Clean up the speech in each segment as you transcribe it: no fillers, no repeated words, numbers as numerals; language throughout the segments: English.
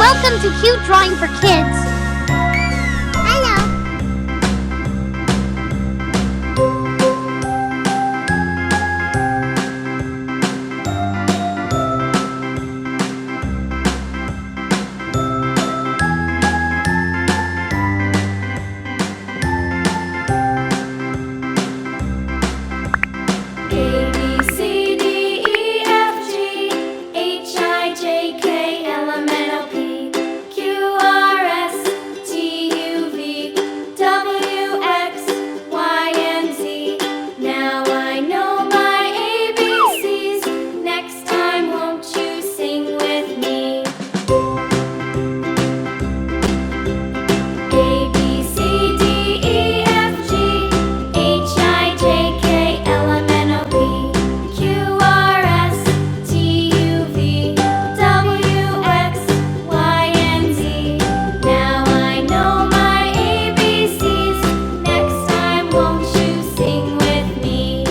Welcome to Cute Drawing for Kids. Hello. A, B, C, D, E, F, G, H, I, J, K, L, M, N, O, P, Q, R, S, T, U, V, W, X, Y, and Z. Now I know my ABCs. Next time, won't you sing with me? A, B, C, D, E, F, G, H, I, J, K, L, M, N, O, P, Q, R, S, T, U, V, W, X, Y, and Z. Now I know my ABCs. Next time, won't you sing with me?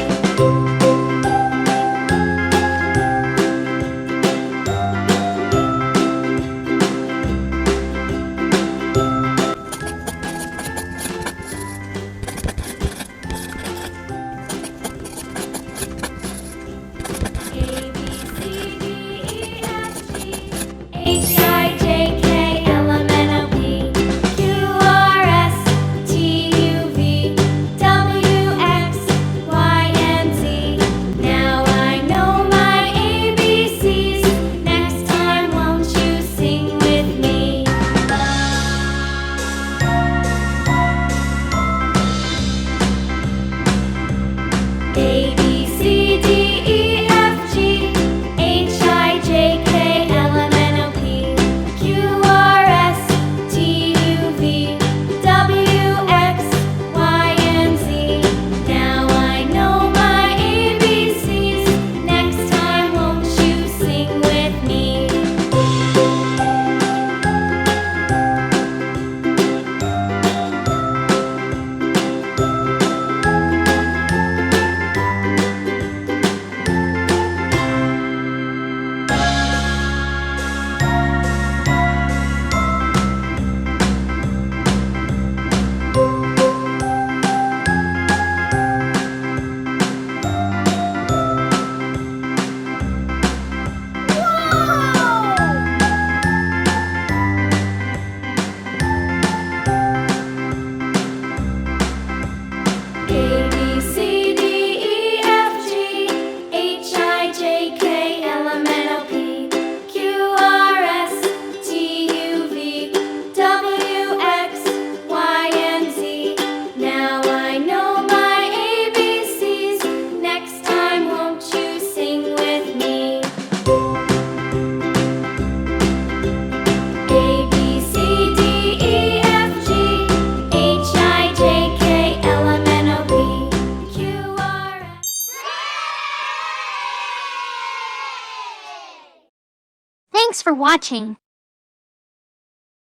A, B, C, D, E, F, G, H, I, J, K, L, M, N, O, P, Q, R, S, T, U, V, W, X, Y, and Z. Now I know my ABCs. Next time, won't you sing with me? A, B, C, D, E, F, G, H, I, J, K, L, M, N, O, P, Q, R, S, T, U, V, W, X, Y, and Z. Now I know my ABCs. Next time, won't you sing with me? A, B, C, D, E, F, G, H, I, J, K, L, M, N, O, P, Q, R, S, T, U, V, W, X, Y, and Z. Now I know my ABCs. Next time, won't you sing with me? A, B, C, D, E, F, G, H, I, J, K, L, M, N, O, P, Q, R, S. Thanks for watching.